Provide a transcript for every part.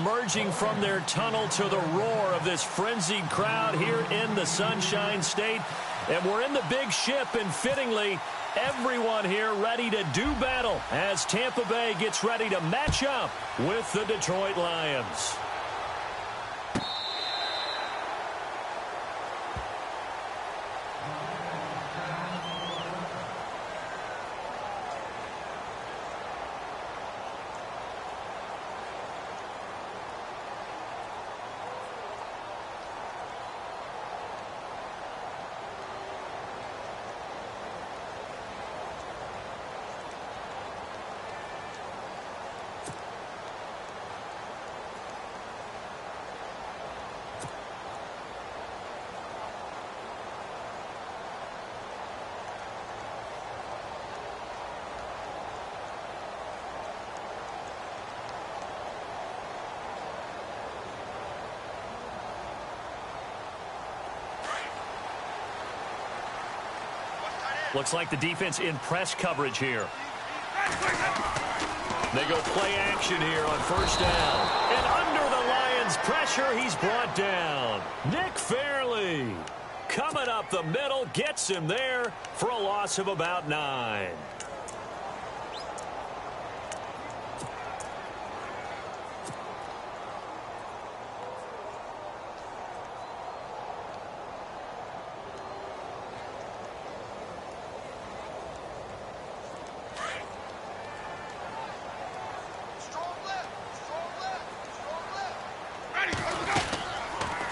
emerging from their tunnel to the roar of this frenzied crowd here in the Sunshine State. And we're in the big ship, and fittingly, everyone here ready to do battle as Tampa Bay gets ready to match up with the Detroit Lions. Looks like the defense in press coverage here. They go play action here on first down. And under the Lions' pressure, he's brought down. Nick Fairley coming up the middle, gets him there for a loss of about 9.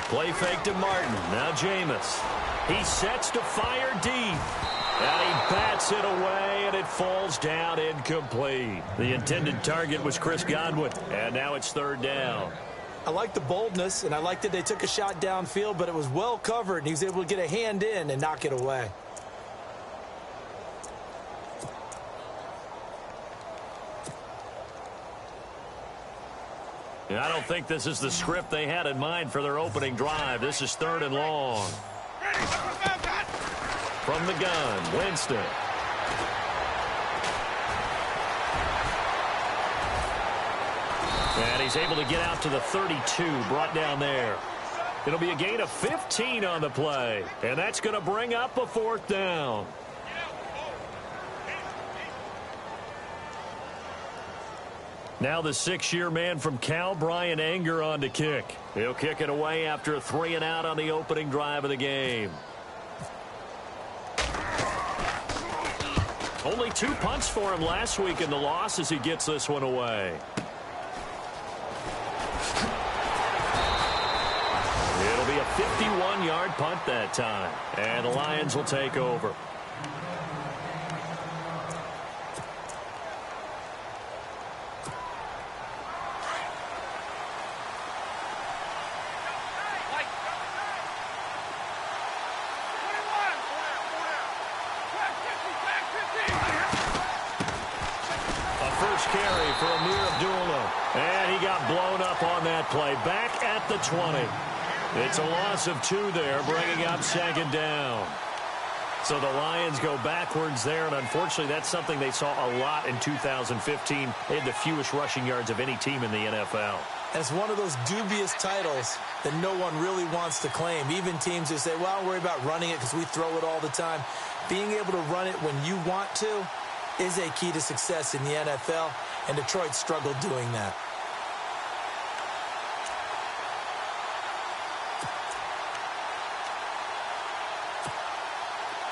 Play fake to Martin. Now Jameis. He sets to fire deep. And he bats it away, and it falls down incomplete. The intended target was Chris Godwin, and now it's third down. I like the boldness, and I like that they took a shot downfield, but it was well covered, and he was able to get a hand in and knock it away. I don't think this is the script they had in mind for their opening drive. This is third and long. From the gun, Winston. And he's able to get out to the 32, brought down there. It'll be a gain of 15 on the play, and that's going to bring up a fourth down. Now the 6-year man from Cal, Brian Anger, on to kick. He'll kick it away after a 3-and-out on the opening drive of the game. Only 2 punts for him last week in the loss as he gets this one away. It'll be a 51-yard punt that time, and the Lions will take over. Carry for Amir Abdullah. And he got blown up on that play. Back at the 20. It's a loss of 2 there, bringing up second down. So the Lions go backwards there, and unfortunately that's something they saw a lot in 2015. They had the fewest rushing yards of any team in the NFL. And it's one of those dubious titles that no one really wants to claim. Even teams that say, well, don't worry about running it because we throw it all the time. Being able to run it when you want to is a key to success in the NFL, and Detroit struggled doing that.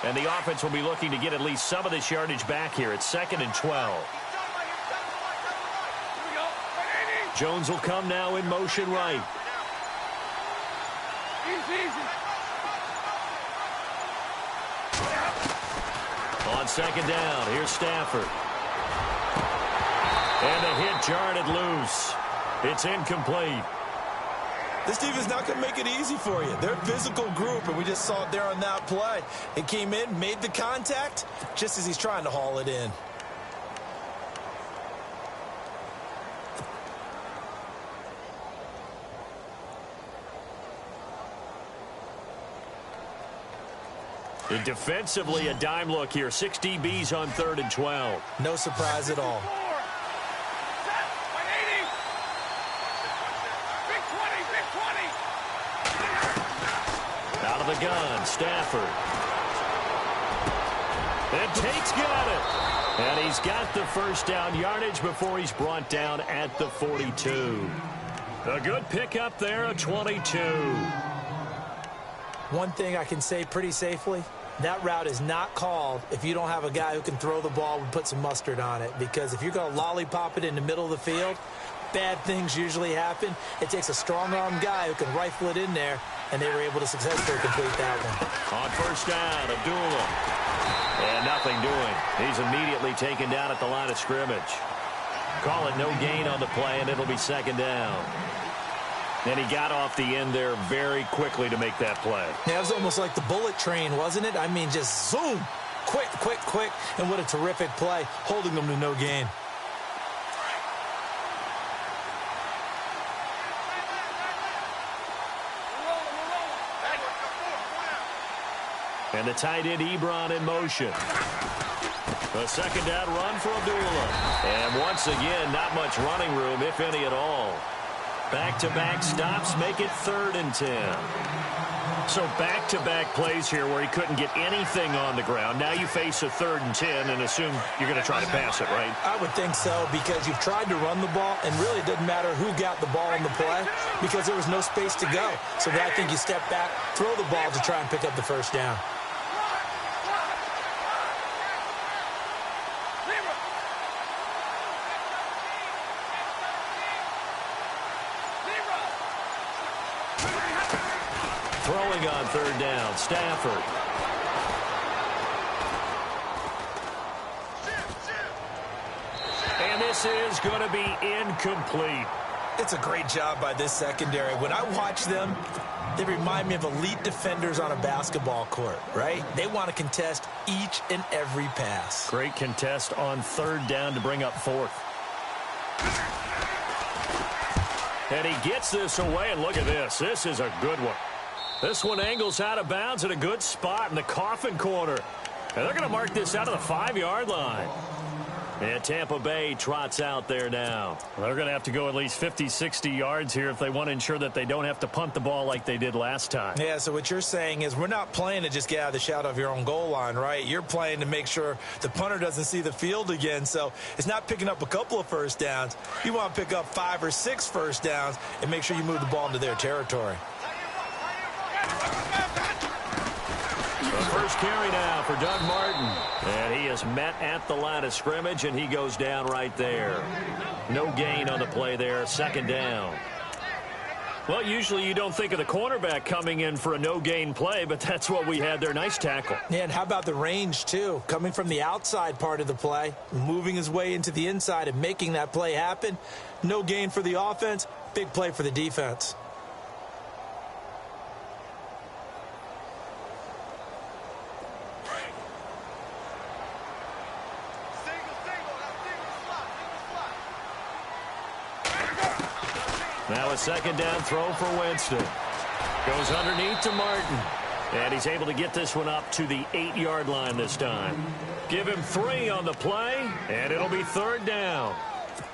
And the offense will be looking to get at least some of this yardage back here. It's 2nd and 12. Jones will come now in motion right. On second down, here's Stafford. And the hit jarred it loose. It's incomplete. This team is not going to make it easy for you. They're a physical group, and we just saw it there on that play. It came in, made the contact, just as he's trying to haul it in. And defensively, a dime look here. 6 DBs on 3rd and 12. No surprise at all. Out of the gun, Stafford. And Tate's got it. And he's got the first down yardage before he's brought down at the 42. A good pickup there, a 22. One thing I can say pretty safely, that route is not called if you don't have a guy who can throw the ball and put some mustard on it. Because if you're going to lollipop it in the middle of the field, bad things usually happen. It takes a strong-arm guy who can rifle it in there, and they were able to successfully complete that one. On first down, Abdullah. And nothing doing. He's immediately taken down at the line of scrimmage. Call it no gain on the play, and it'll be second down. And he got off the end there very quickly to make that play. Yeah, it was almost like the bullet train, wasn't it? I mean, just zoom. Quick, quick, quick. And what a terrific play, holding them to no gain. And the tight end, Ebron, in motion. A second down run for Abdullah. And once again, not much running room, if any at all. Back-to-back stops make it 3rd and 10. So back-to-back plays here where he couldn't get anything on the ground. Now you face a 3rd and 10 and assume you're going to try to pass it, right? I would think so, because you've tried to run the ball, and really it doesn't matter who got the ball in the play because there was no space to go. So I think you step back, throw the ball to try and pick up the first down. Throwing on 3rd down, Stafford. And this is going to be incomplete. It's a great job by this secondary. When I watch them, they remind me of elite defenders on a basketball court, right? They want to contest each and every pass. Great contest on 3rd down to bring up 4th. And he gets this away, and look at this. This is a good one. This one angles out of bounds at a good spot in the coffin corner. And they're going to mark this out of the 5-yard line. And Tampa Bay trots out there now. Well, they're going to have to go at least 50, 60 yards here if they want to ensure that they don't have to punt the ball like they did last time. Yeah, so what you're saying is we're not playing to just get out of the shadow of your own goal line, right? You're playing to make sure the punter doesn't see the field again. So it's not picking up a couple of first downs. You want to pick up 5 or 6 first downs and make sure you move the ball into their territory. The first carry now for Doug Martin. And he is met at the line of scrimmage, and he goes down right there. No gain on the play there, 2nd down. Well, usually you don't think of the cornerback coming in for a no-gain play, but that's what we had there. Nice tackle. Yeah, and how about the range, too? Coming from the outside part of the play, moving his way into the inside and making that play happen. No gain for the offense, big play for the defense. Now a 2nd down throw for Winston. Goes underneath to Martin. And he's able to get this one up to the 8-yard line this time. Give him 3 on the play, and it'll be 3rd down.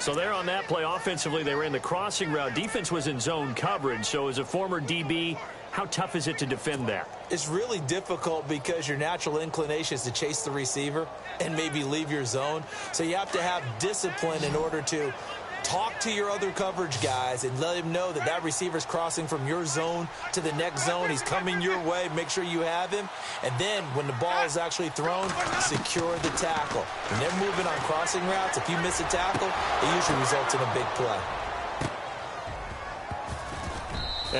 So there on that play, offensively, they ran the crossing route. Defense was in zone coverage. So as a former DB, how tough is it to defend that? It's really difficult because your natural inclination is to chase the receiver and maybe leave your zone. So you have to have discipline in order to talk to your other coverage guys and let him know that that receiver's crossing from your zone to the next zone. He's coming your way. Make sure you have him. And then when the ball is actually thrown, secure the tackle. When they're moving on crossing routes, if you miss a tackle, it usually results in a big play.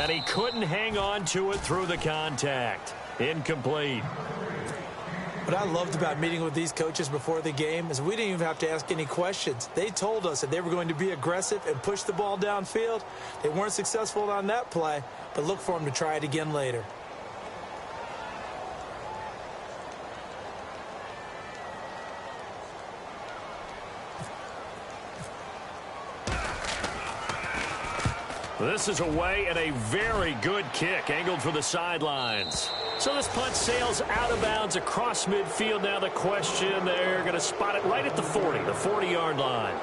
And he couldn't hang on to it through the contact. Incomplete. What I loved about meeting with these coaches before the game is we didn't even have to ask any questions. They told us that they were going to be aggressive and push the ball downfield. They weren't successful on that play, but look for them to try it again later. This is away and a very good kick angled for the sidelines. So this punt sails out of bounds across midfield. Now the question, they're going to spot it right at the 40, the 40-yard line.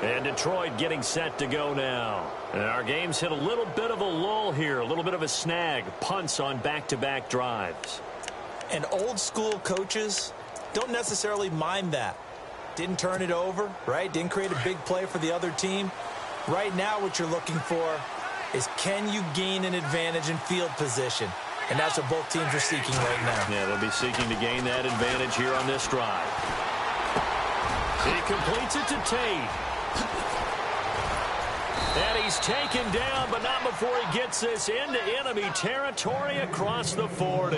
And Detroit getting set to go now. And our game's hit a little bit of a lull here, a little bit of a snag. Punts on back-to-back drives. And old-school coaches don't necessarily mind that. Didn't turn it over, right? Didn't create a big play for the other team. Right now what you're looking for is, can you gain an advantage in field position? And that's what both teams are seeking right now. Yeah, they'll be seeking to gain that advantage here on this drive. He completes it to Tate. And he's taken down, but not before he gets this into enemy territory across the 40.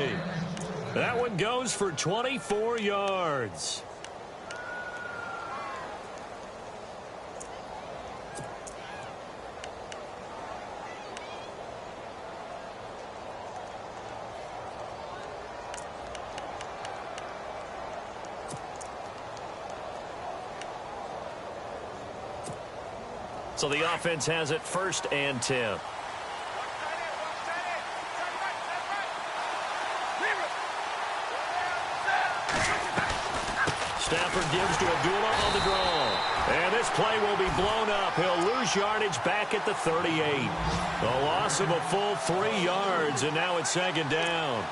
That one goes for 24 yards. So the offense has it 1st and 10. Stafford gives to Abdullah on the draw. And this play will be blown up. He'll lose yardage back at the 38. A loss of a full 3 yards, and now it's 2nd down.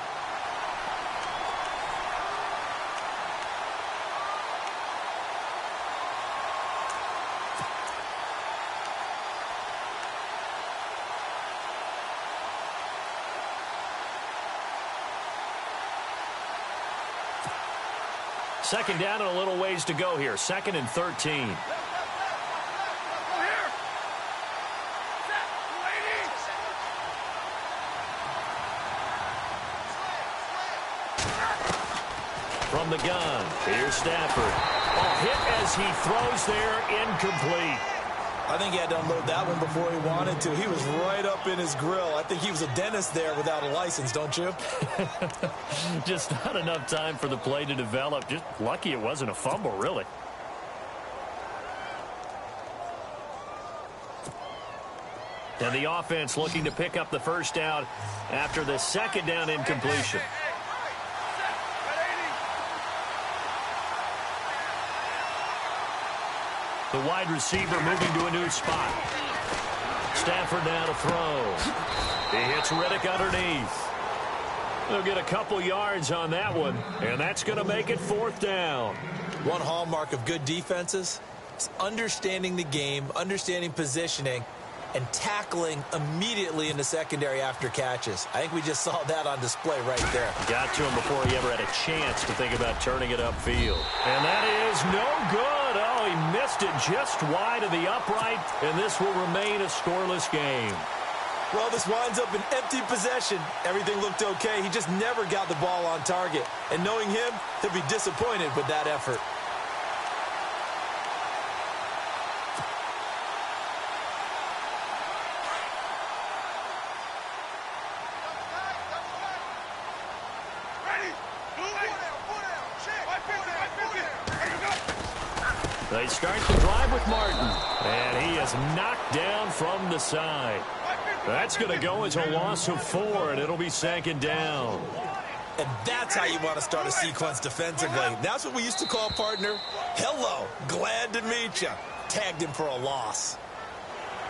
Second down and a little ways to go here. 2nd and 13. From the gun, here's Stafford. A hit as he throws there, incomplete. I think he had to unload that one before he wanted to. He was right up in his grill. I think he was a dentist there without a license, don't you? Just not enough time for the play to develop. Just lucky it wasn't a fumble, really. And the offense looking to pick up the 1st down after the 2nd down incompletion. The wide receiver moving to a new spot. Stafford now to throw. He hits Riddick underneath. They'll get a couple yards on that one, and that's going to make it 4th down. One hallmark of good defenses is understanding the game, understanding positioning, and tackling immediately in the secondary after catches. I think we just saw that on display right there. Got to him before he ever had a chance to think about turning it upfield. And that is no good. Oh, he missed it just wide of the upright, and this will remain a scoreless game. Well, this winds up an empty possession. Everything looked okay. He just never got the ball on target. And knowing him, he'll be disappointed with that effort. They start the drive with Martin, and he is knocked down from the side. That's going to go as a loss of 4, and it'll be 2nd down. And that's how you want to start a sequence defensively. That's what we used to call, partner, hello, glad to meet you. Tagged him for a loss.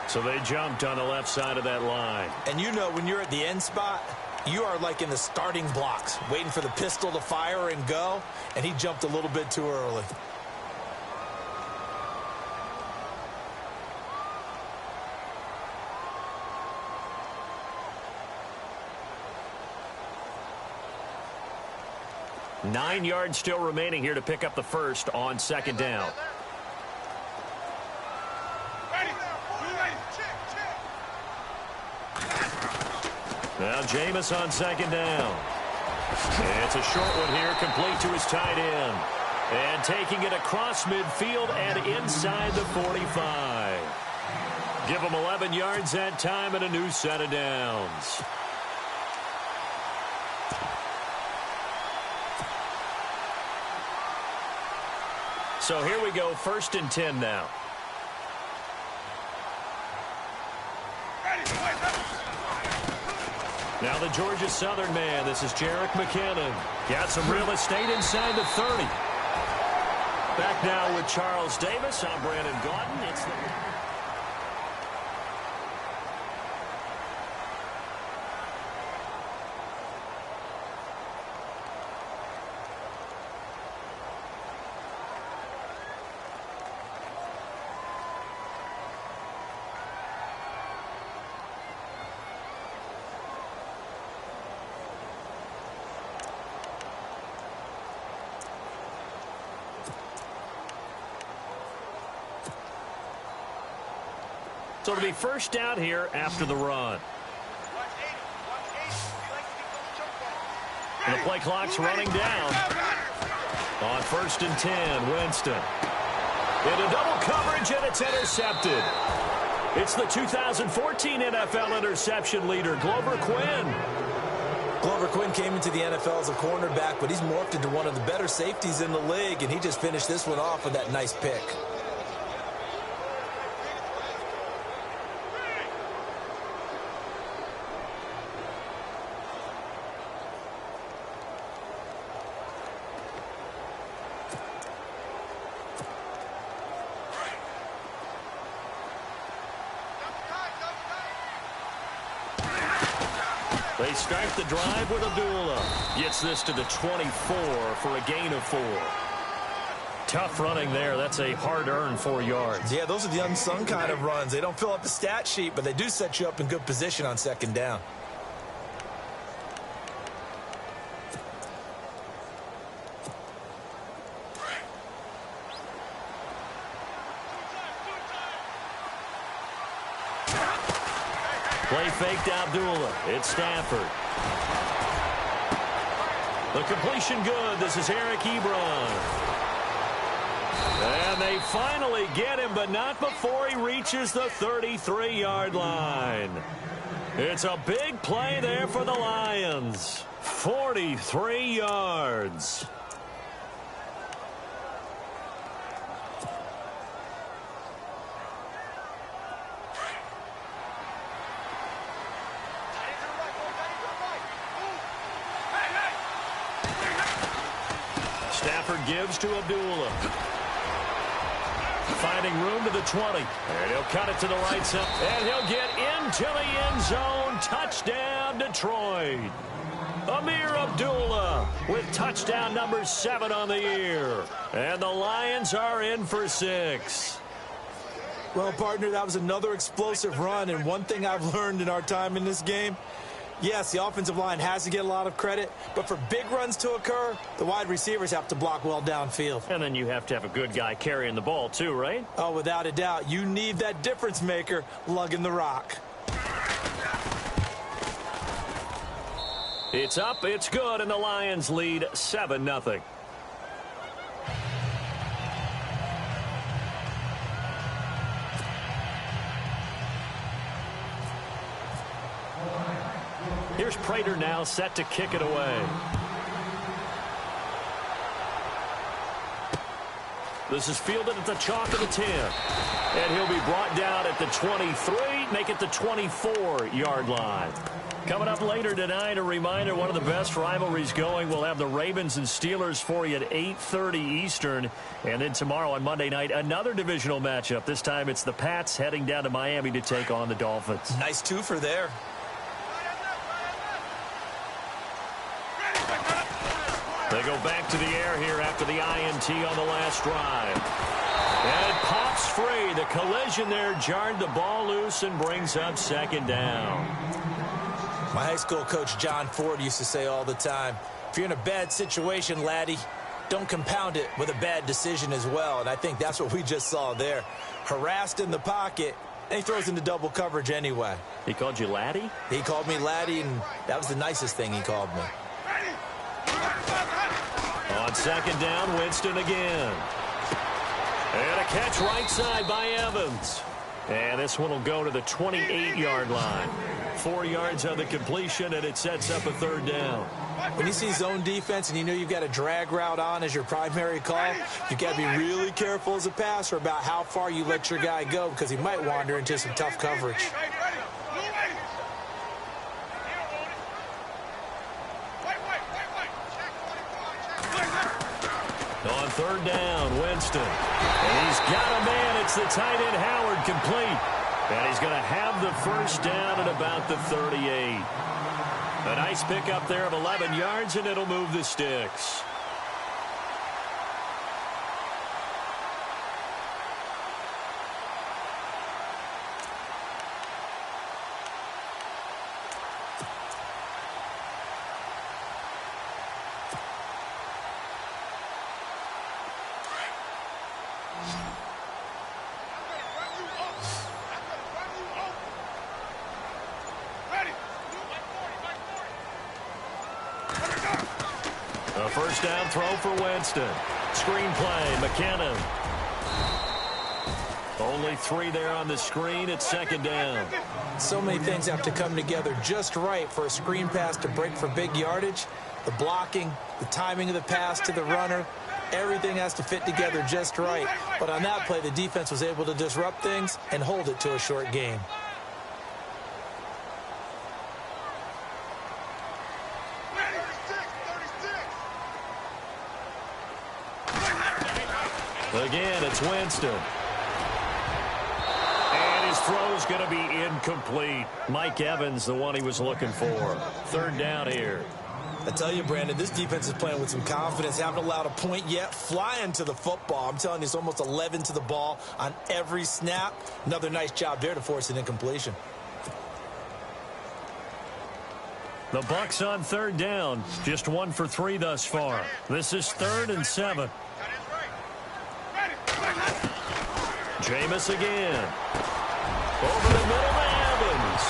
So they jumped on the left side of that line. And you know when you're at the end spot, you are like in the starting blocks, waiting for the pistol to fire and go, and he jumped a little bit too early. Nine yards still remaining here to pick up the 1st on 2nd down. Now Jameis on 2nd down. It's a short one here, complete to his tight end. And taking it across midfield and inside the 45. Give him 11 yards that time and a new set of downs. So here we go, 1st and 10 now. Now the Georgia Southern man, this is Jerick McKinnon. Got some real estate inside the 30. Back now with Charles Davis. I'm Brandon Gaudin. It's the... So it'll be first down here after the run. And the play clock's running down. On 1st and 10, Winston. Into double coverage, and it's intercepted. It's the 2014 NFL interception leader, Glover Quinn. Glover Quinn came into the NFL as a cornerback, but he's morphed into one of the better safeties in the league, and he just finished this one off with that nice pick. They start the drive with Abdullah. Gets this to the 24 for a gain of 4. Tough running there. That's a hard-earned 4 yards. Yeah, those are the unsung kind of runs. They don't fill up the stat sheet, but they do set you up in good position on 2nd down. Play faked Abdullah. It's Stafford. The completion good. This is Eric Ebron. And they finally get him, but not before he reaches the 33-yard line. It's a big play there for the Lions. 43 yards. Stafford gives to Abdullah. Finding room to the 20. And he'll cut it to the right side. And he'll get into the end zone. Touchdown, Detroit. Amir Abdullah with touchdown number 7 on the year. And the Lions are in for 6. Well, partner, that was another explosive run. And one thing I've learned in our time in this game, yes, the offensive line has to get a lot of credit, but for big runs to occur, the wide receivers have to block well downfield. And then you have to have a good guy carrying the ball too, right? Oh, without a doubt. You need that difference maker lugging the rock. It's up, it's good, and the Lions lead 7-0. Here's Prater now set to kick it away. This is fielded at the chalk of the 10. And he'll be brought down at the 23, make it the 24-yard line. Coming up later tonight, a reminder, one of the best rivalries going. We'll have the Ravens and Steelers for you at 8:30 Eastern. And then tomorrow on Monday night, another divisional matchup. This time it's the Pats heading down to Miami to take on the Dolphins. Nice twofer there. They go back to the air here after the INT on the last drive. And it pops free. The collision there jarred the ball loose and brings up 2nd down. My high school coach, John Ford, used to say all the time, if you're in a bad situation, laddie, don't compound it with a bad decision as well. And I think that's what we just saw there. Harassed in the pocket, and he throws into double coverage anyway. He called you laddie? He called me laddie, and that was the nicest thing he called me. On 2nd down, Winston again. And a catch right side by Evans. And this one will go to the 28-yard line. 4 yards on the completion, and it sets up a 3rd down. When you see zone defense and you know you've got a drag route on as your primary call, you've got to be really careful as a passer about how far you let your guy go because he might wander into some tough coverage. On Third down, Winston. And he's got a man. It's the tight end, Howard, complete. And he's going to have the first down at about the 38. A nice pickup there of 11 yards, and it'll move the sticks. A first down throw for Winston. Screen play, McKinnon. Only 3 there on the screen. It's second down. So many things have to come together just right for a screen pass to break for big yardage. The blocking, the timing of the pass to the runner, everything has to fit together just right. But on that play, the defense was able to disrupt things and hold it to a short game. Again, it's Winston. And his throw's going to be incomplete. Mike Evans, the one he was looking for. Third down here. I tell you, Brandon, this defense is playing with some confidence. Haven't allowed a point yet. Flying to the football. I'm telling you, it's almost 11 to the ball on every snap. Another nice job there to force an incompletion. The Bucs on third down. Just 1 for 3 thus far. This is 3rd and 7. Jameis again. Over the middle to Evans.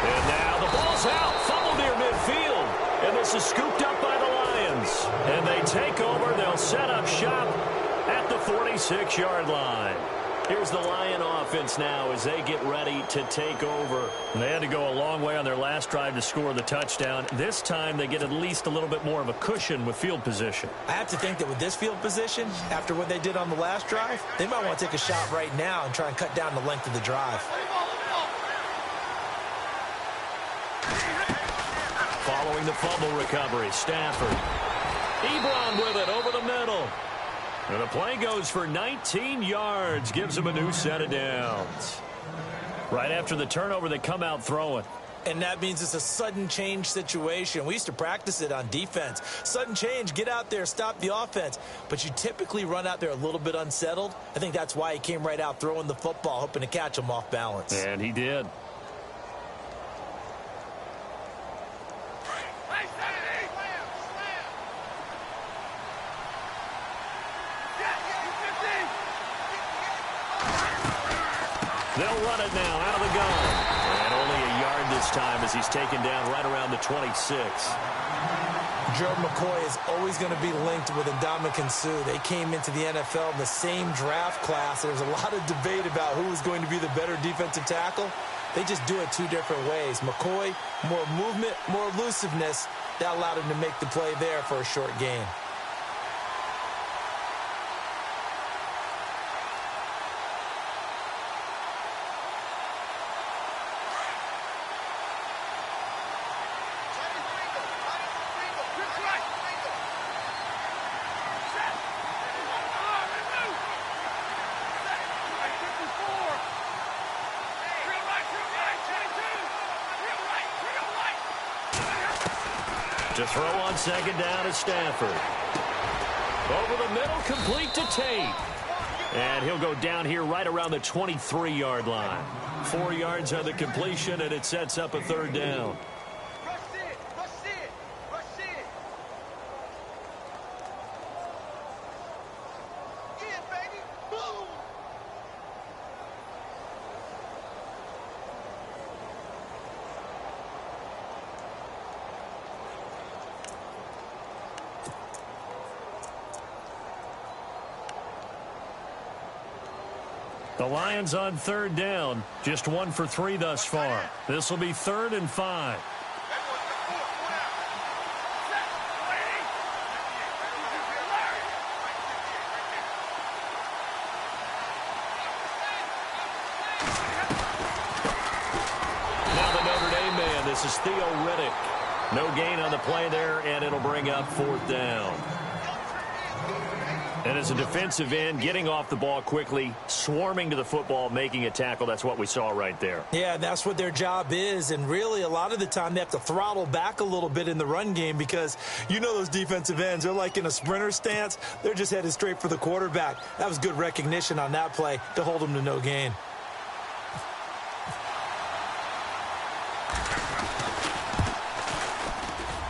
And now the ball's out. Fumble near midfield. And this is scooped up by the Lions. And they take over. They'll set up shop at the 46-yard line. Here's the Lion offense now as they get ready to take over. They had to go a long way on their last drive to score the touchdown. This time they get at least a little bit more of a cushion with field position. I have to think that with this field position, after what they did on the last drive, they might want to take a shot right now and try and cut down the length of the drive. Following the fumble recovery, Stafford. Ebron with it over the middle. And the play goes for 19 yards, gives him a new set of downs. Right after the turnover, they come out throwing. And that means it's a sudden change situation. We used to practice it on defense. Sudden change, get out there, stop the offense. But you typically run out there a little bit unsettled. I think that's why he came right out throwing the football, hoping to catch him off balance. And he did. They'll run it now out of the gun. And only a yard this time as he's taken down right around the 26. Gerald McCoy is always going to be linked with Ndamukong Suh. They came into the NFL in the same draft class. There's a lot of debate about who was going to be the better defensive tackle. They just do it 2 different ways. McCoy, more movement, more elusiveness. That allowed him to make the play there for a short gain. To throw on second down is Stafford. Over the middle, complete to Tate. And he'll go down here right around the 23-yard line. 4 yards on the completion, and it sets up a third down. The Lions on third down. Just 1 for 3 thus far. This will be 3rd and 5. Now the Notre Dame man. This is Theo Riddick. No gain on the play there, and it'll bring up 4th down. And as a defensive end, getting off the ball quickly, swarming to the football, making a tackle, that's what we saw right there. Yeah, that's what their job is. And really, a lot of the time, they have to throttle back a little bit in the run game because you know those defensive ends, they're like in a sprinter stance. They're just headed straight for the quarterback. That was good recognition on that play to hold them to no gain.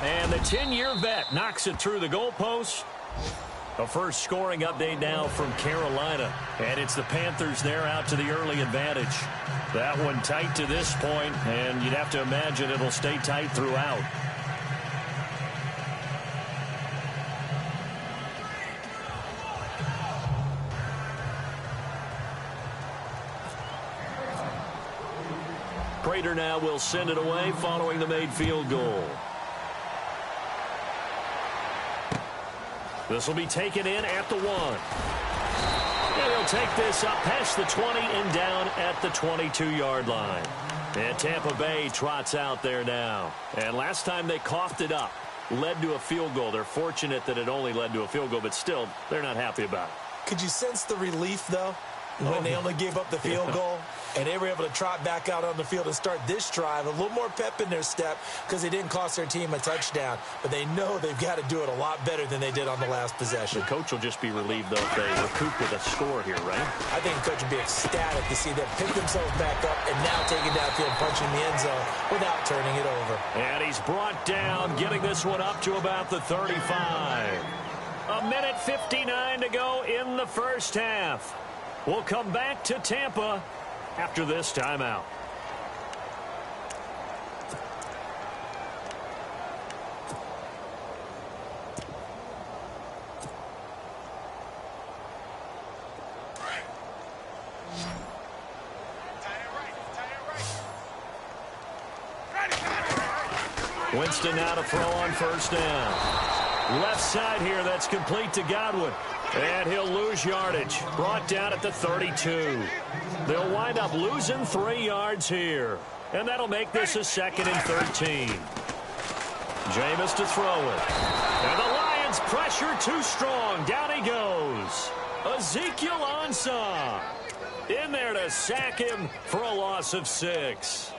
And the 10-year vet knocks it through the goalpost. A first scoring update now from Carolina. And it's the Panthers there out to the early advantage. That one tight to this point, and you'd have to imagine it'll stay tight throughout. Prater now will send it away following the made field goal. This will be taken in at the 1. And he'll take this up past the 20 and down at the 22-yard line. And Tampa Bay trots out there now. And last time they coughed it up, led to a field goal. They're fortunate that it only led to a field goal, but still, they're not happy about it. Could you sense the relief, though, when they only gave up the field goal? And they were able to trot back out on the field and start this drive. A little more pep in their step because they didn't cost their team a touchdown. But they know they've got to do it a lot better than they did on the last possession. The coach will just be relieved, though, if they recoup with a score here, right? I think the coach would be ecstatic to see them pick themselves back up and now take it downfield, punching the end zone without turning it over. And he's brought down, getting this one up to about the 35. A minute 59 to go in the first half. We'll come back to Tampa after this timeout. Winston now to throw on first down. Left side here, that's complete to Godwin. And he'll lose yardage. Brought down at the 32. They'll wind up losing 3 yards here. And that'll make this a 2nd and 13. Jameis to throw it. And the Lions pressure too strong. Down he goes. Ezekiel Ansah in there to sack him for a loss of 6.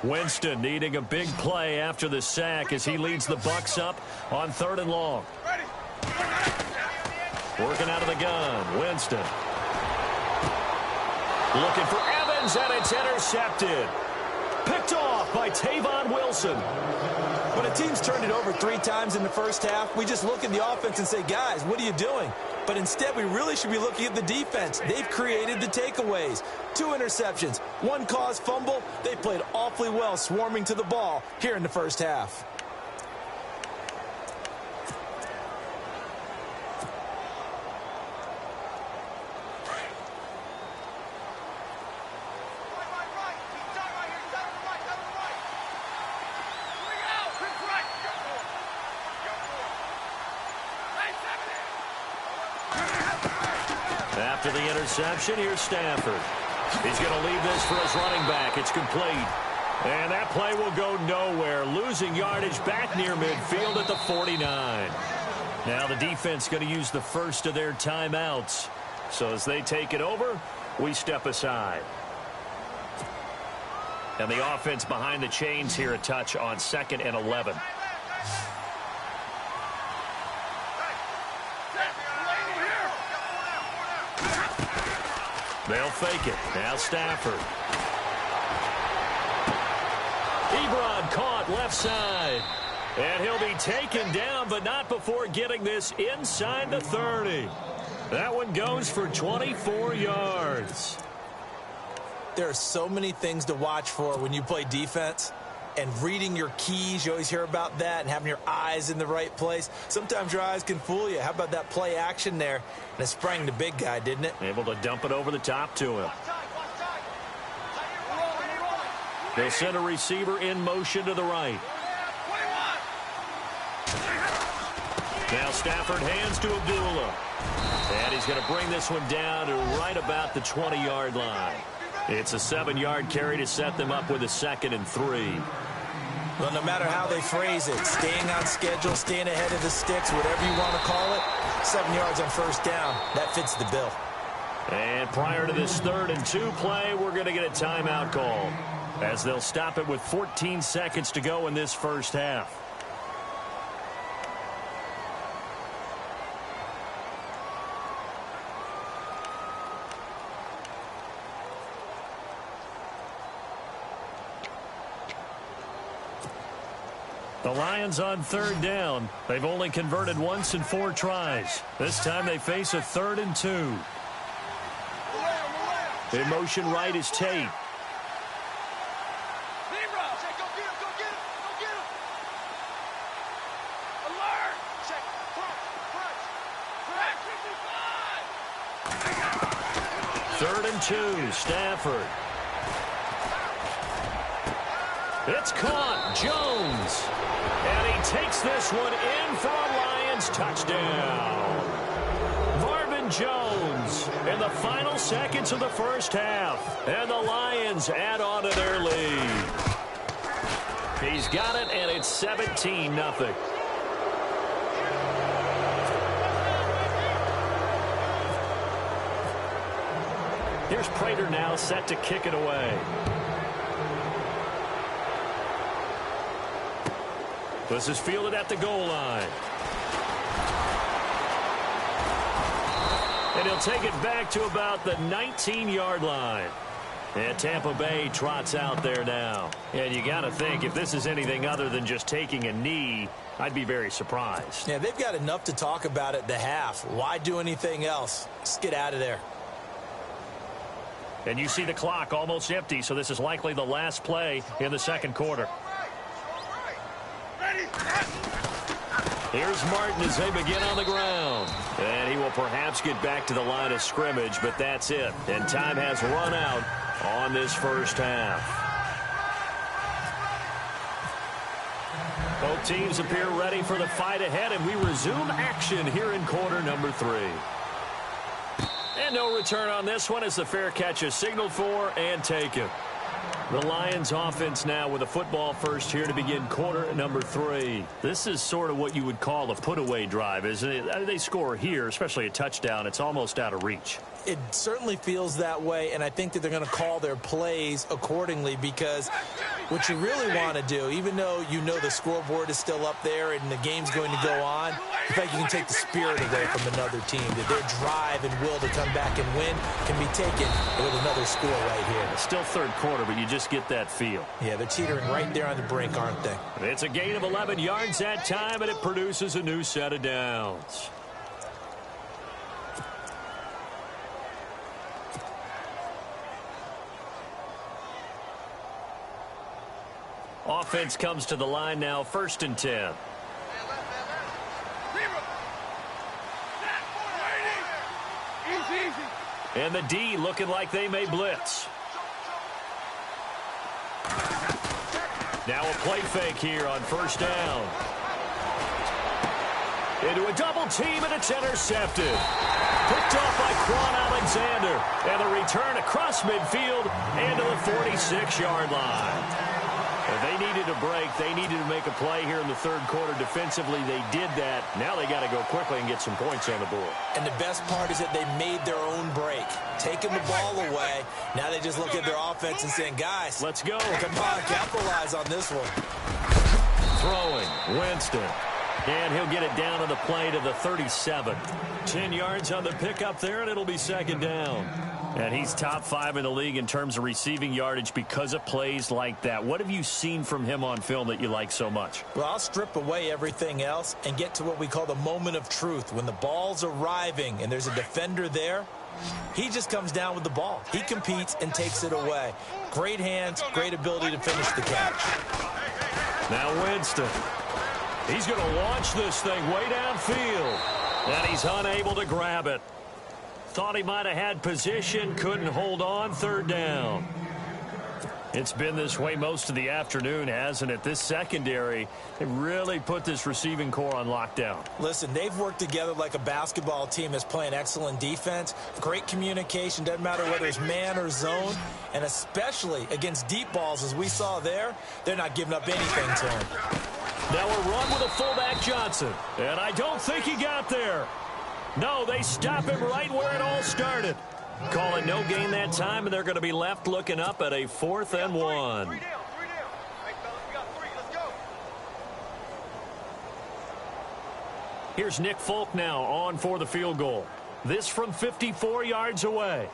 Winston needing a big play after the sack as he leads the Bucs up on 3rd and long. Working out of the gun, Winston. Looking for Evans, and it's intercepted. Picked off by Tavon Wilson. When a team's turned it over 3 times in the first half, we just look at the offense and say, guys, what are you doing? But instead, we really should be looking at the defense. They've created the takeaways. 2 interceptions, 1 caused fumble. They played awfully well swarming to the ball here in the first half. After the interception, here's Stafford. He's going to leave this for his running back. It's complete. And that play will go nowhere. Losing yardage back near midfield at the 49. Now the defense going to use the first of their timeouts. So as they take it over, we step aside. And the offense behind the chains here a touch on 2nd and 11. They'll fake it. Now Stafford. Ebron caught left side. And he'll be taken down, but not before getting this inside the 30. That one goes for 24 yards. There are so many things to watch for when you play defense. And reading your keys, you always hear about that, and having your eyes in the right place. Sometimes your eyes can fool you. How about that play action there? And it sprang the big guy, didn't it? Able to dump it over the top to him. They'll send a receiver in motion to the right. Now Stafford hands to Abdullah. And he's going to bring this one down to right about the 20-yard line. It's a 7-yard carry to set them up with a 2nd and 3. Well, no matter how they phrase it, staying on schedule, staying ahead of the sticks, whatever you want to call it, 7 yards on first down, that fits the bill. And prior to this 3rd and 2 play, we're going to get a timeout call, as they'll stop it with 14 seconds to go in this first half. The Lions on 3rd down. They've only converted once in 4 tries. This time they face a 3rd and 2. In motion right is Tate. Third and 2, Stafford. It's caught, Jones. And he takes this one in for a Lions touchdown. Marvin Jones in the final seconds of the first half. And the Lions add on to their lead. He's got it, and it's 17-0. Here's Prater now set to kick it away. This is fielded at the goal line. And he'll take it back to about the 19-yard line. And Tampa Bay trots out there now. And you got to think, if this is anything other than just taking a knee, I'd be very surprised. Yeah, they've got enough to talk about at the half. Why do anything else? Just get out of there. And you see the clock almost empty, so this is likely the last play in the second quarter. Here's Martin as they begin on the ground. And he will perhaps get back to the line of scrimmage, but that's it. And time has run out on this first half. Both teams appear ready for the fight ahead, and we resume action here in quarter number 3. And no return on this one as the fair catch is signaled for and taken. The Lions offense now with a football first here to begin quarter number 3. This is sort of what you would call a put-away drive, isn't it? They score here, especially a touchdown. It's almost out of reach. It certainly feels that way, and I think that they're going to call their plays accordingly, because what you really want to do, even though you know the scoreboard is still up there and the game's going to go on, in fact, you can take the spirit away from another team, that their drive and will to come back and win can be taken with another score right here. It's still third quarter, but you just get that feel. Yeah, they're teetering right there on the brink, aren't they? It's a gain of 11 yards that time, and it produces a new set of downs. Offense comes to the line now, 1st and 10. And the D looking like they may blitz. Now a play fake here on 1st down. Into a double team, and it's intercepted. Picked off by Quan Alexander. And the return across midfield and to the 46-yard line. They needed a break. They needed to make a play here in the third quarter. Defensively, they did that. Now they got to go quickly and get some points on the board. And the best part is that they made their own break, taking the ball away. Now they just look at their offense and saying, guys, let's go. Come on, capitalize on this one. Throwing, Winston. And he'll get it down on the play to the 37. 10 yards on the pickup there, and it'll be 2nd down. And he's top 5 in the league in terms of receiving yardage because of plays like that. What have you seen from him on film that you like so much? Well, I'll strip away everything else and get to what we call the moment of truth. When the ball's arriving and there's a defender there, he just comes down with the ball. He competes and takes it away. Great hands, great ability to finish the catch. Now Winston. He's going to launch this thing way downfield. And he's unable to grab it. Thought he might have had position, couldn't hold on, 3rd down. It's been this way most of the afternoon, hasn't it? This secondary, they really put this receiving core on lockdown. Listen, they've worked together like a basketball team that's playing excellent defense. Great communication, doesn't matter whether it's man or zone. And especially against deep balls, as we saw there, they're not giving up anything to them. Now a run with a fullback Johnson. And I don't think he got there. No, they stop him right where it all started. Calling no gain that time, and they're going to be left looking up at a 4th and 1. Here's Nick Folk now on for the field goal. This from 54 yards away.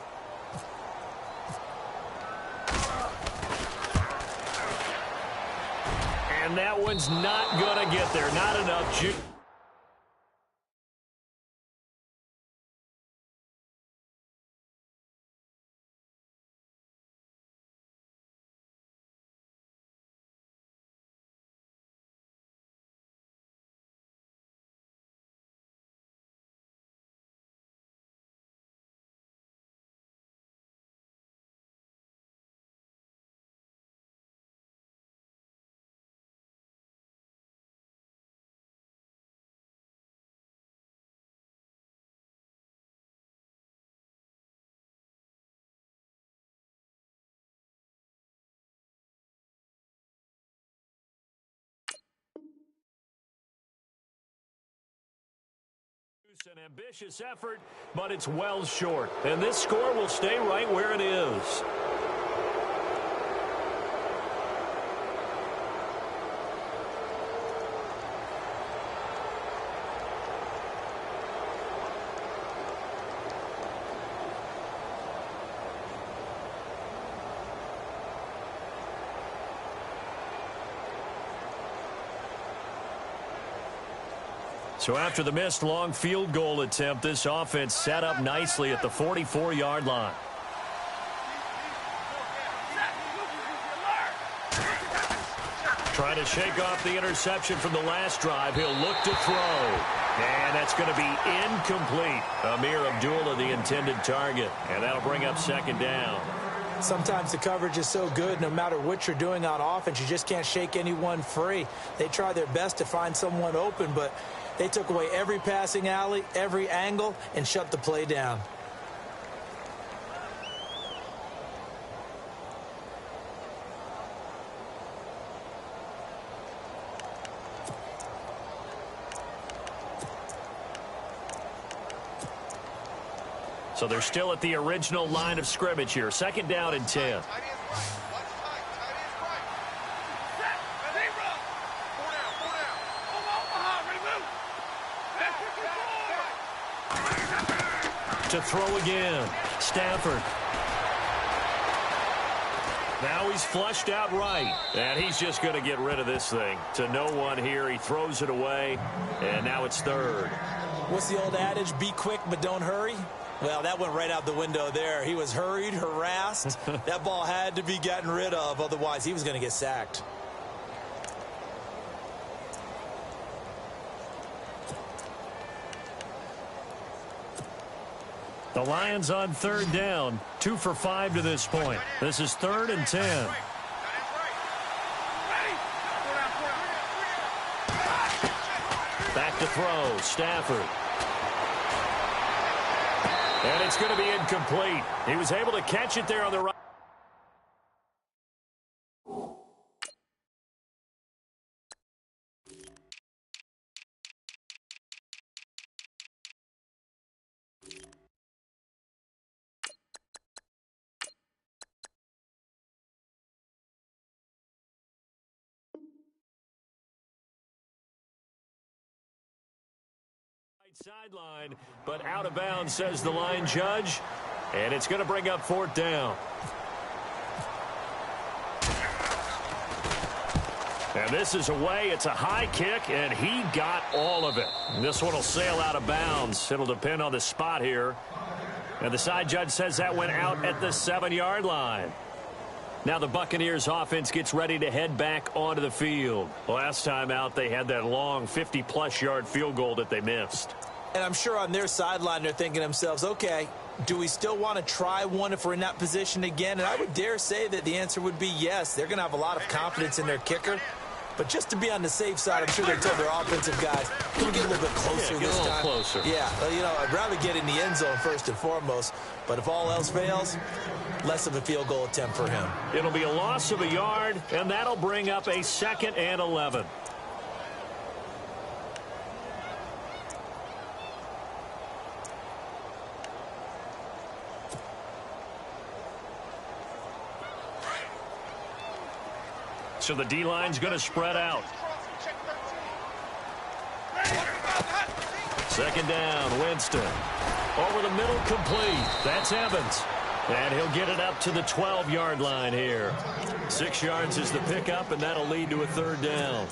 And that one's not going to get there. Not enough juice. An ambitious effort, but it's well short. And this score will stay right where it is. So after the missed long field goal attempt, this offense set up nicely at the 44-yard line. Trying to shake off the interception from the last drive. He'll look to throw. And that's going to be incomplete. Amir Abdullah, the intended target. And that'll bring up 2nd down. Sometimes the coverage is so good, no matter what you're doing on offense, you just can't shake anyone free. They try their best to find someone open, but they took away every passing alley, every angle, and shut the play down. So they're still at the original line of scrimmage here. 2nd down and 10. To throw again. Stafford. Now he's flushed out right. And he's just going to get rid of this thing. To no one here. He throws it away. And now it's 3rd. What's the old adage? Be quick, but don't hurry. Well, that went right out the window there. He was hurried, harassed. That ball had to be gotten rid of. Otherwise, he was going to get sacked. The Lions on 3rd down. 2 for 5 to this point. This is 3rd and 10. Back to throw. Stafford. And it's going to be incomplete. He was able to catch it there on the right. Sideline, but out of bounds, says the line judge, and it's going to bring up 4th down. And this is away. It's a high kick, and he got all of it. This one will sail out of bounds. It'll depend on the spot here. And the side judge says that went out at the 7-yard line. Now the Buccaneers offense gets ready to head back onto the field. Last time out, they had that long 50-plus yard field goal that they missed. And I'm sure on their sideline they're thinking to themselves, okay, do we still want to try one if we're in that position again? And I would dare say that the answer would be yes. They're going to have a lot of confidence in their kicker. But just to be on the safe side, I'm sure they told their offensive guys, can we get a little bit closer this time? Closer. Yeah, well, you know, I'd rather get in the end zone first and foremost. But if all else fails, less of a field goal attempt for him. It'll be a loss of a yard, and that'll bring up a 2nd and 11. So the D-line's going to spread out. 2nd down, Winston. Over the middle, complete. That's Evans. And he'll get it up to the 12-yard line here. 6 yards is the pickup, and that'll lead to a 3rd down.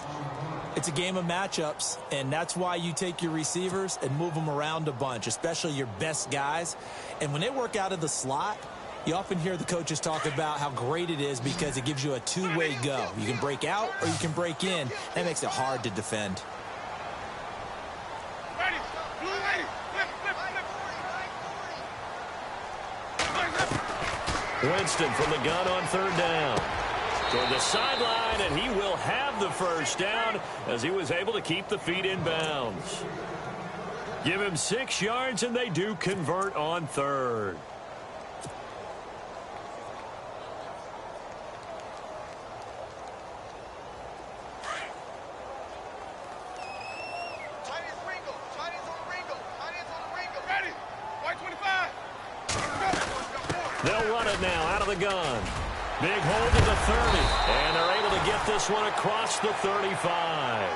It's a game of matchups, and that's why you take your receivers and move them around a bunch, especially your best guys. And when they work out of the slot, you often hear the coaches talk about how great it is because it gives you a two-way go. You can break out or you can break in. That makes it hard to defend. Winston from the gun on 3rd down. Toward the sideline, and he will have the 1st down as he was able to keep the feet in bounds. Give him 6 yards, and they do convert on 3rd. They'll run it now out of the gun. Big hold to the 30. And they're able to get this one across the 35.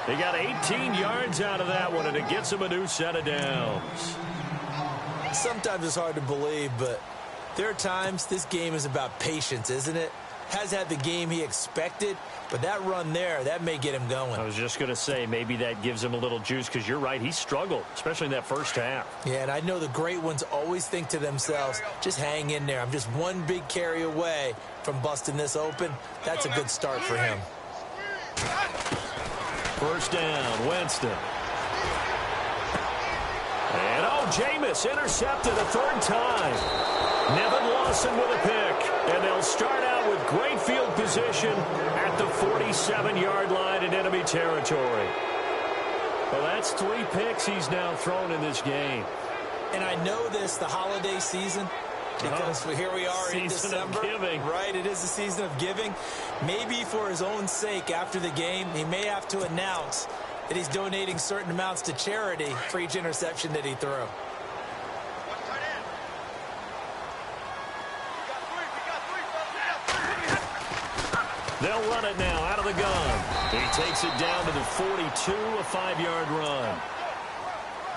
They got 18 yards out of that one, and it gets them a new set of downs. Sometimes it's hard to believe, but there are times this game is about patience, isn't it? Has had the game he expected, but that run there, that may get him going. I was just going to say, maybe that gives him a little juice, because you're right, he struggled, especially in that first half. Yeah, and I know the great ones always think to themselves, just hang in there. I'm just one big carry away from busting this open. That's a good start for him. 1st down, Winston. And, Jameis intercepted a 3rd time. Nevin Lawson with a pick, and they'll start out with great field position at the 47-yard line in enemy territory. Well, that's 3 picks he's now thrown in this game. And I know this, the holiday season, because here we are in December. Season of giving. Right, it is the season of giving. Maybe for his own sake after the game, he may have to announce that he's donating certain amounts to charity for each interception that he threw. They'll run it now out of the gun. He takes it down to the 42, a 5-yard run.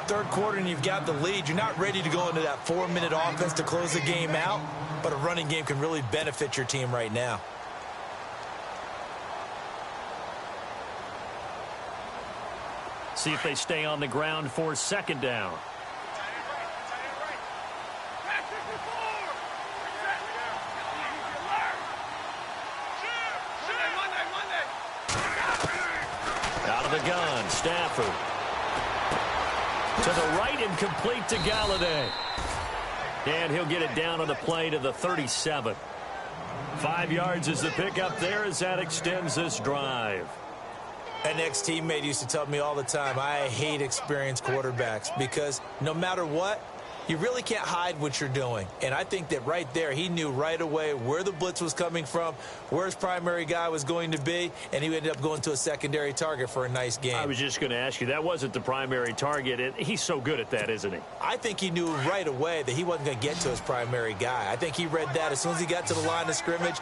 3rd quarter and you've got the lead. You're not ready to go into that 4-minute offense to close the game out, but a running game can really benefit your team right now. See if they stay on the ground for 2nd down. Out of the gun, Stafford. To the right and complete to Galladay. And he'll get it down on the play to the 37. 5 yards is the pickup there as that extends this drive. An ex-teammate used to tell me all the time, I hate experienced quarterbacks because no matter what, you really can't hide what you're doing. And I think that right there, he knew right away where the blitz was coming from, where his primary guy was going to be, and he ended up going to a secondary target for a nice game. I was just going to ask you, that wasn't the primary target. He's so good at that, isn't he? I think he knew right away that he wasn't going to get to his primary guy. I think he read that as soon as he got to the line of scrimmage,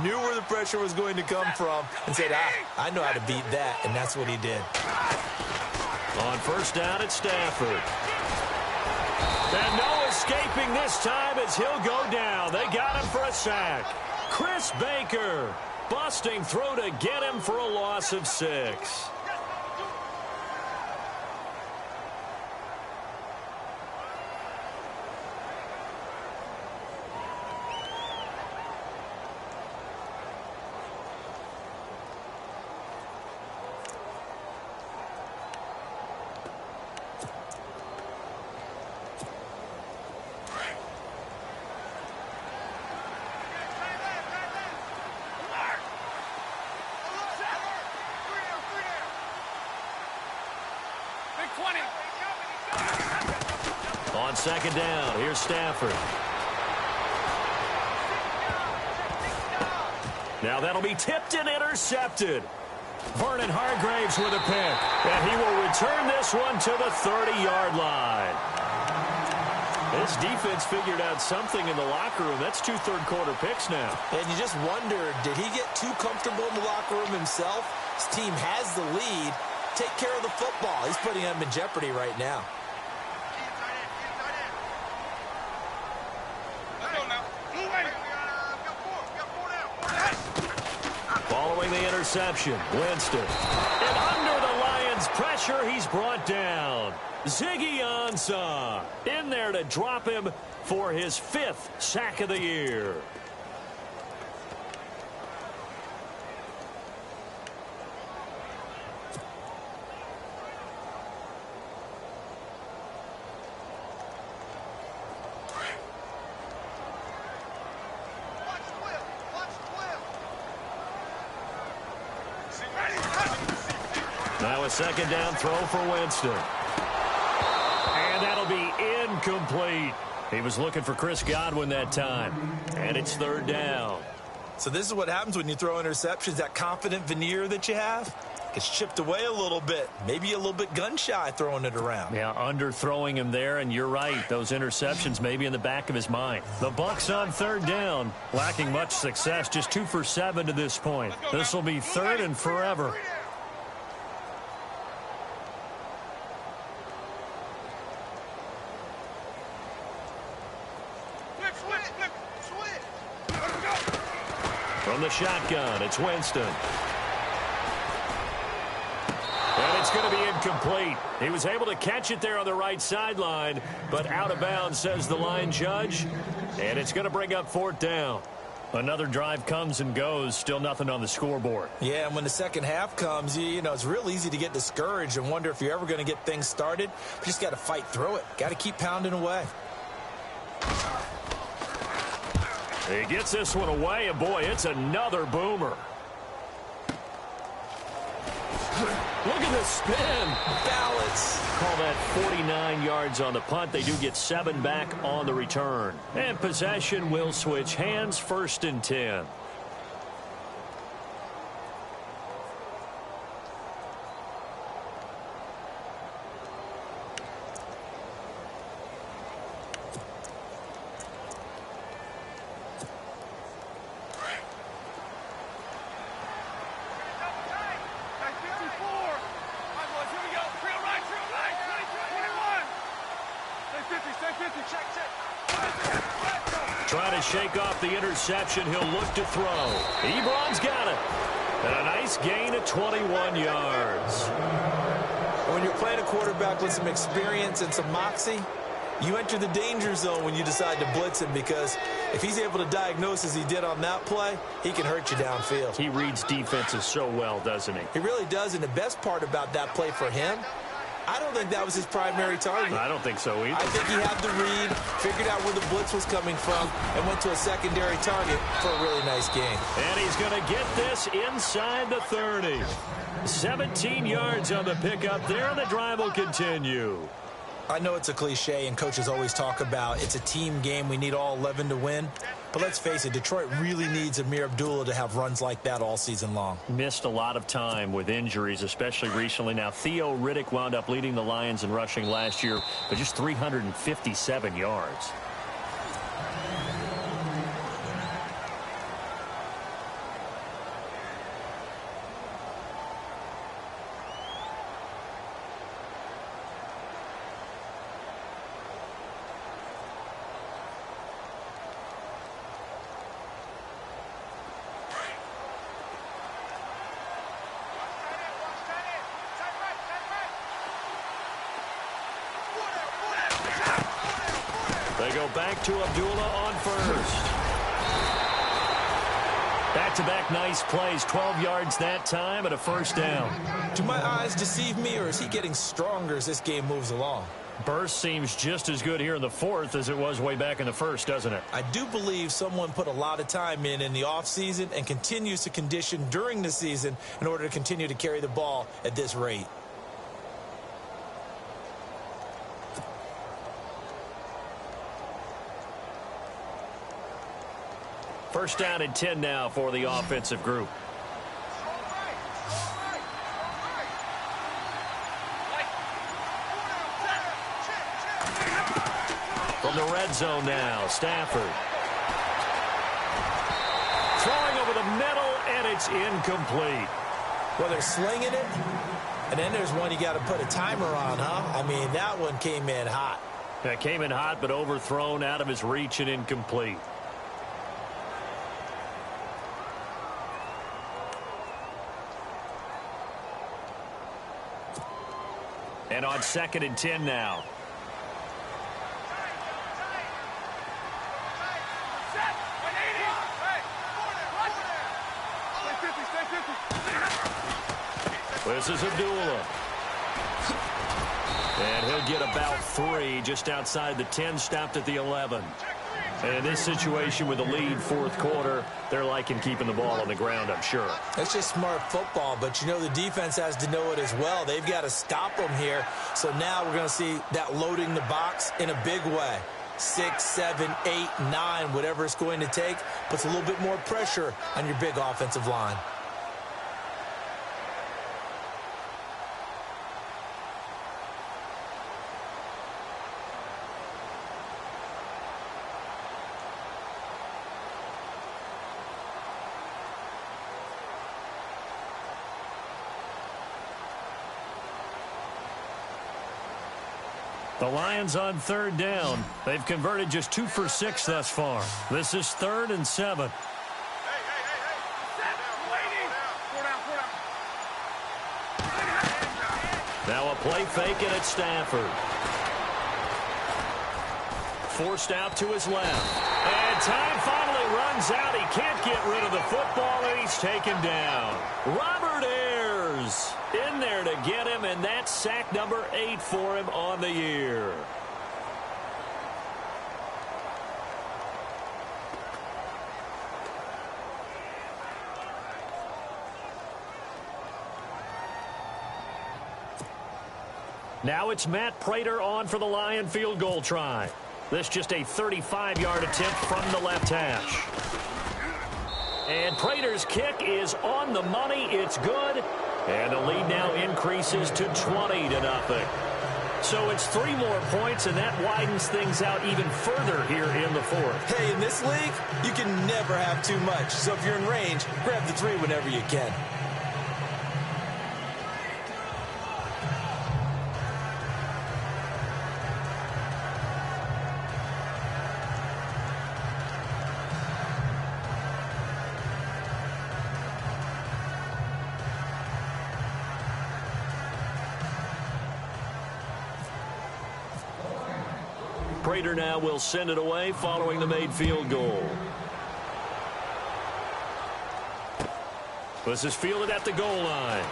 knew where the pressure was going to come from, and said, I know how to beat that, and that's what he did. On 1st down, it's Stafford. And no escaping this time as he'll go down. They got him for a sack. Chris Baker busting through to get him for a loss of 6. second down. Here's Stafford. Now that'll be tipped and intercepted. Vernon Hargraves with a pick. And he will return this one to the 30-yard line. This defense figured out something in the locker room. That's 2 third-quarter picks now. And you just wonder, did he get too comfortable in the locker room himself? His team has the lead. Take care of the football. He's putting them in jeopardy right now. Following the interception, Winston. And under the Lions' pressure, he's brought down. Ziggy Ansah in there to drop him for his 5th sack of the year. Now a second down throw for Winston. And that'll be incomplete. He was looking for Chris Godwin that time. And it's 3rd down. So this is what happens when you throw interceptions. That confident veneer that you have gets chipped away a little bit. Maybe a little bit gun-shy throwing it around. Yeah, underthrowing him there, and you're right. Those interceptions may be in the back of his mind. The Bucs on 3rd down, lacking much success, just 2 for 7 to this point. This will be 3rd and forever. From the shotgun, it's Winston. And it's going to be incomplete. He was able to catch it there on the right sideline, but out of bounds, says the line judge. And it's going to bring up 4th down. Another drive comes and goes, still nothing on the scoreboard. Yeah, and when the second half comes, you know, it's real easy to get discouraged and wonder if you're ever going to get things started. You just got to fight through it. Got to keep pounding away. He gets this one away, and boy, it's another boomer. Look at the spin. Balance. Call that 49 yards on the punt. They do get 7 back on the return. And possession will switch hands, 1st and 10. Trying to shake off the interception. He'll look to throw. Ebron's got it. And a nice gain of 21 yards. When you're playing a quarterback with some experience and some moxie, you enter the danger zone when you decide to blitz him, because if he's able to diagnose as he did on that play, he can hurt you downfield. He reads defenses so well, doesn't he? He really does, and the best part about that play for him, I don't think that was his primary target. I don't think so either. I think he had the read, figured out where the blitz was coming from, and went to a secondary target for a really nice gain. And he's going to get this inside the 30. 17 yards on the pickup there, and the drive will continue. I know it's a cliche, and coaches always talk about it's a team game. We need all 11 to win. But let's face it, Detroit really needs Amir Abdullah to have runs like that all season long. Missed a lot of time with injuries, especially recently. Now, Theo Riddick wound up leading the Lions in rushing last year, but just 357 yards. They go back to Abdullah on first. Back-to-back nice plays, 12 yards that time and a 1st down. Do my eyes deceive me, or is he getting stronger as this game moves along? Burst seems just as good here in the 4th as it was way back in the 1st, doesn't it? I do believe someone put a lot of time in the offseason and continues to condition during the season in order to continue to carry the ball at this rate. First down and 10 now for the offensive group. From the red zone now, Stafford. Throwing over the middle, and it's incomplete. Well, they're slinging it, and then there's one you got to put a timer on, huh? I mean, that one came in hot. That came in hot, but overthrown, out of his reach, and incomplete. And on 2nd and 10 now. This is Abdullah. And he'll get about 3 just outside the 10, stopped at the 11. And in this situation with the lead, fourth quarter, they're liking keeping the ball on the ground, I'm sure. It's just smart football, but you know the defense has to know it as well. They've got to stop them here. So now we're going to see that loading the box in a big way. 6, 7, 8, 9, whatever it's going to take, puts a little bit more pressure on your big offensive line. The Lions on 3rd down. They've converted just 2 for 6 thus far. This is 3rd and 7. Now a play fake, and it's Stafford. Forced out to his left. And time finally runs out. He can't get rid of the football, and he's taken down. Robert Ayers in there to get him, and that's sack number 8 for him on the year. Now it's Matt Prater on for the Lion field goal try. This just a 35-yard attempt from the left hash. And Prater's kick is on the money. It's good. And the lead now increases to 20-0. So it's 3 more points, and that widens things out even further here in the fourth. Hey, in this league, you can never have too much. So if you're in range, grab the 3 whenever you can. Prater now will send it away following the made field goal. This is fielded at the goal line.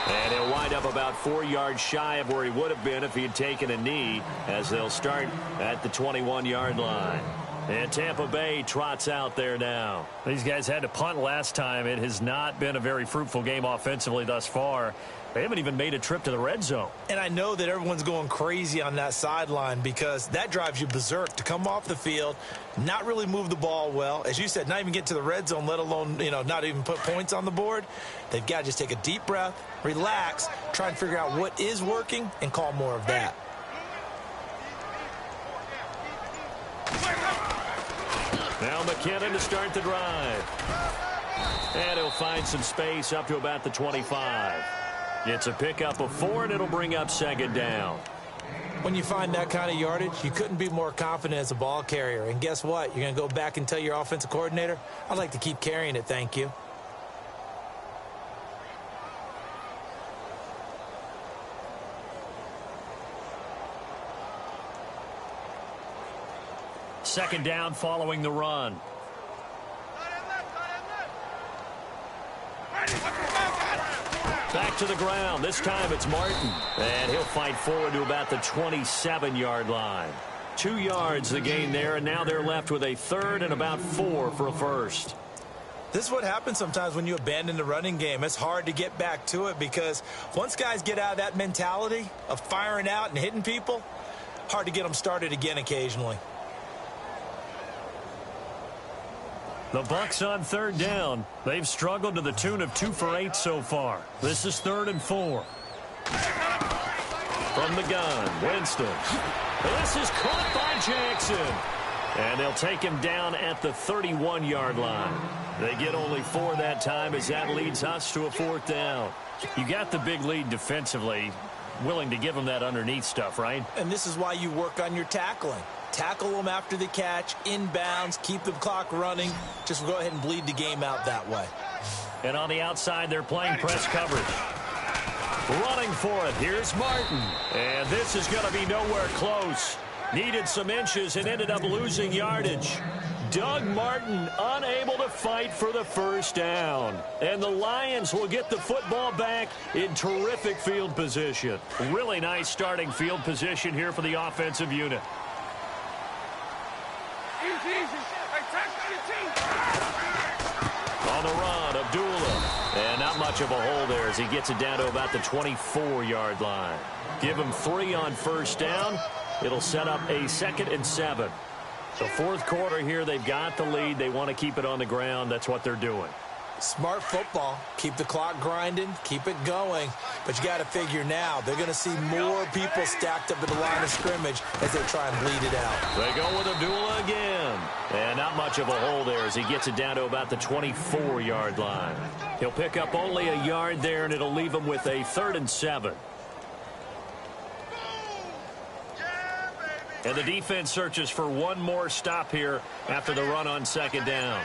And he'll wind up about 4 yards shy of where he would have been if he had taken a knee, as they'll start at the 21-yard line. And Tampa Bay trots out there now. These guys had to punt last time. It has not been a very fruitful game offensively thus far. They haven't even made a trip to the red zone. And I know that everyone's going crazy on that sideline because that drives you berserk to come off the field, not really move the ball well. As you said, not even get to the red zone, let alone, not even put points on the board. They've got to just take a deep breath, relax, try and figure out what is working and call more of that. Now McKinnon to start the drive. And he'll find some space up to about the 25. It's a pickup of 4, and it'll bring up 2nd down. When you find that kind of yardage, you couldn't be more confident as a ball carrier. And guess what? You're going to go back and tell your offensive coordinator, I'd like to keep carrying it, thank you. Second down following the run. Back to the ground. This time it's Martin. And he'll fight forward to about the 27-yard line. 2 yards the gain there, and now they're left with a 3rd and about 4 for a first. This is what happens sometimes when you abandon the running game. It's hard to get back to it because once guys get out of that mentality of firing out and hitting people, hard to get them started again occasionally. The Bucs on third down. They've struggled to the tune of 2 for 8 so far. This is 3rd and 4. From the gun, Winston. This is caught by Jackson. And they'll take him down at the 31-yard line. They get only 4 that time as that leads us to a 4th down. You got the big lead defensively. Willing to give them that underneath stuff, right? And this is why you work on your tackling. Tackle them after the catch, inbounds, keep the clock running. Just go ahead and bleed the game out that way. And on the outside, they're playing press coverage. Running for it. Here's Martin. And this is going to be nowhere close. Needed some inches and ended up losing yardage. Doug Martin unable to fight for the first down. And the Lions will get the football back in terrific field position. Really nice starting field position here for the offensive unit. On the run, Abdullah. And not much of a hole there as he gets it down to about the 24-yard line. Give him 3 on first down. It'll set up a 2nd and 7. So 4th quarter here, they've got the lead. They want to keep it on the ground. That's what they're doing. Smart football. Keep the clock grinding. Keep it going. But you got to figure now, they're going to see more people stacked up at the line of scrimmage as they try and bleed it out. They go with Abdullah again. And not much of a hole there as he gets it down to about the 24-yard line. He'll pick up only a yard there, and it'll leave him with a 3rd and 7. And the defense searches for one more stop here after the run on 2nd down.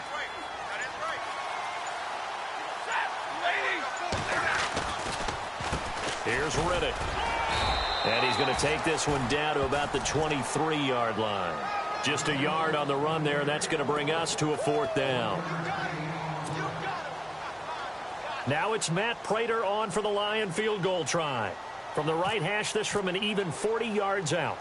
Here's Riddick. And he's going to take this one down to about the 23-yard line. Just a yard on the run there. That's going to bring us to a 4th down. Now it's Matt Prater on for the Lion field goal try. From the right hash, this from an even 40 yards out.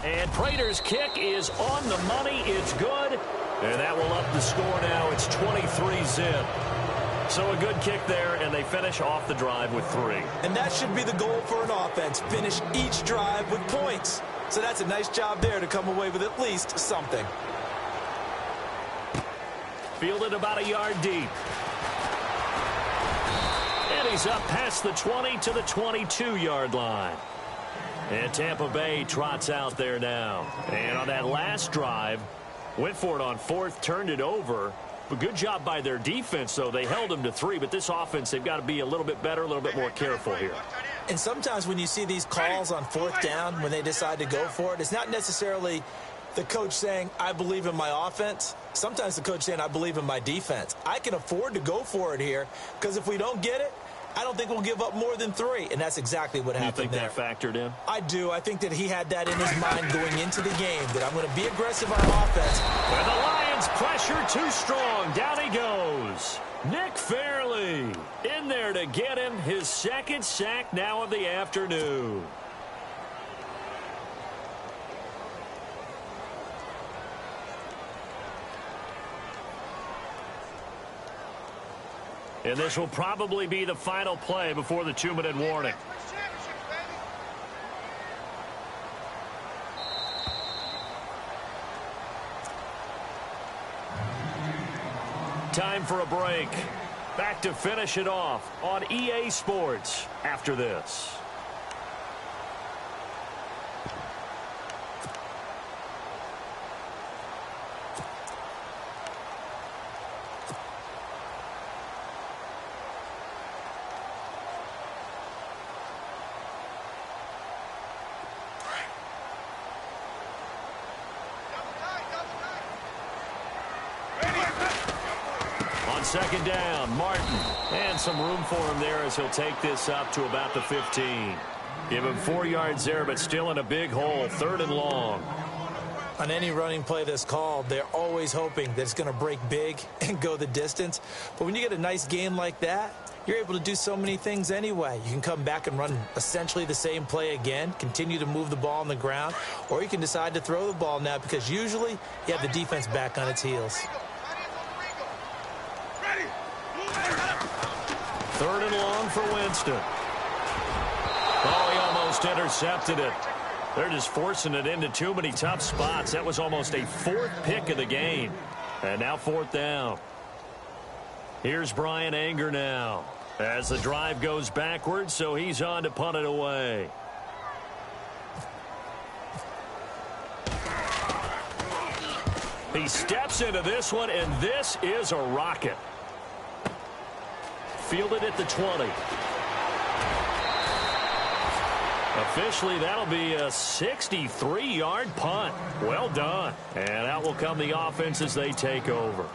And Prater's kick is on the money. It's good. And that will up the score now. It's 23-zip. So a good kick there, and they finish off the drive with 3. And that should be the goal for an offense. Finish each drive with points. So that's a nice job there to come away with at least something. Fielded about a yard deep. And he's up past the 20 to the 22-yard line. And Tampa Bay trots out there now. And on that last drive, went for it on 4th, turned it over. But good job by their defense, though. They held them to 3, but this offense, they've got to be a little bit better, a little bit more careful here. And sometimes when you see these calls on 4th down, when they decide to go for it, it's not necessarily the coach saying, I believe in my offense. Sometimes the coach saying, I believe in my defense. I can afford to go for it here, because if we don't get it, I don't think we'll give up more than 3, and that's exactly what happened there. You think that factored in? I do. I think that he had that in his mind going into the game, that I'm going to be aggressive on offense. And the Lions pressure too strong. Down he goes. Nick Fairley in there to get him his 2nd sack now of the afternoon. And this will probably be the final play before the 2-minute warning. Time for a break. Back to finish it off on EA Sports after this. Second down, Martin. And some room for him there as he'll take this up to about the 15. Give him 4 yards there, but still in a big hole. 3rd and long. On any running play that's called, they're always hoping that it's going to break big and go the distance. But when you get a nice game like that, you're able to do so many things anyway. You can come back and run essentially the same play again, continue to move the ball on the ground, or you can decide to throw the ball now because usually you have the defense back on its heels. 3rd and long for Winston. Oh, he almost intercepted it. They're just forcing it into too many tough spots. That was almost a fourth pick of the game. And now fourth down. Here's Brian Anger now as the drive goes backwards, so he's on to punt it away. He steps into this one, and this is a rocket. Fielded at the 20. Officially, that'll be a 63-yard punt. Well done. And out will come the offense as they take over.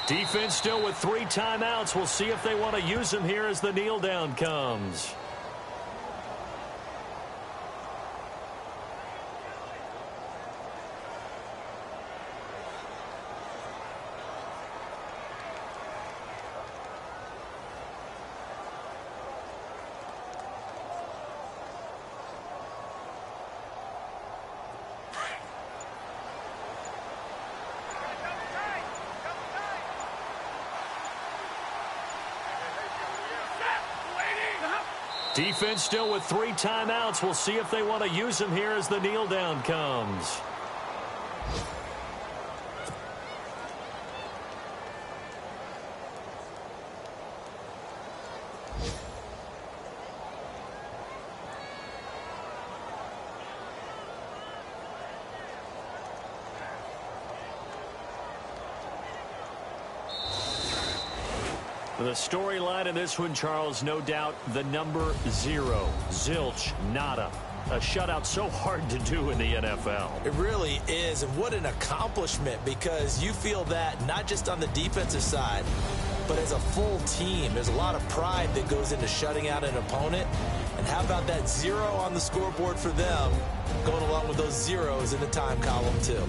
Defense still with 3 timeouts. We'll see if they want to use them here as the kneel down comes. Defense still with 3 timeouts. We'll see if they want to use them here as the kneel down comes. The storyline in this one, Charles, no doubt the number 0. Zilch, nada. A shutout so hard to do in the NFL. It really is, and what an accomplishment, because you feel that not just on the defensive side, but as a full team. There's a lot of pride that goes into shutting out an opponent. And how about that 0 on the scoreboard for them, going along with those zeros in the time column, too.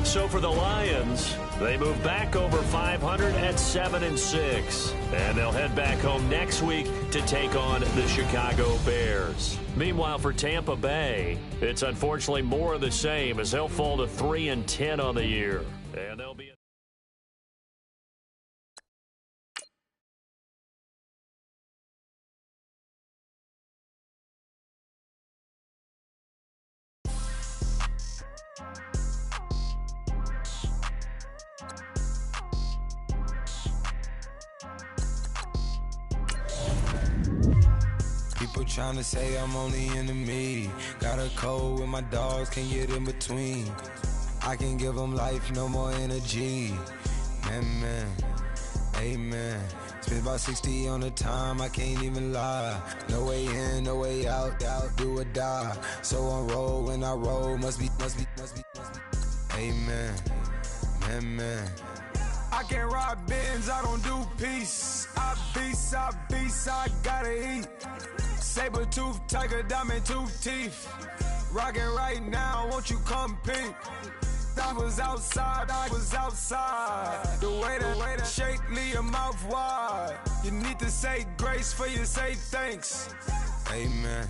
So for the Lions, they move back over 500 at 7-6. And they'll head back home next week to take on the Chicago Bears. Meanwhile, for Tampa Bay, it's unfortunately more of the same as they'll fall to 3-10 on the year. And they'll be... People tryna say I'm only in the me. Got a cold with my dogs, can't get in between. I can give them life, no more energy. Man, amen. Spent about 60 on the time, I can't even lie. No way in, no way out, do or die. So on roll, when I roll, must be. Amen, man. I can't ride Benz, I don't do peace. I beast, I gotta eat. Saber tooth, tiger, diamond tooth teeth. Rockin' right now, won't you come peep? I was outside. The way that shake, leave your mouth wide. You need to say grace for you say thanks. Amen.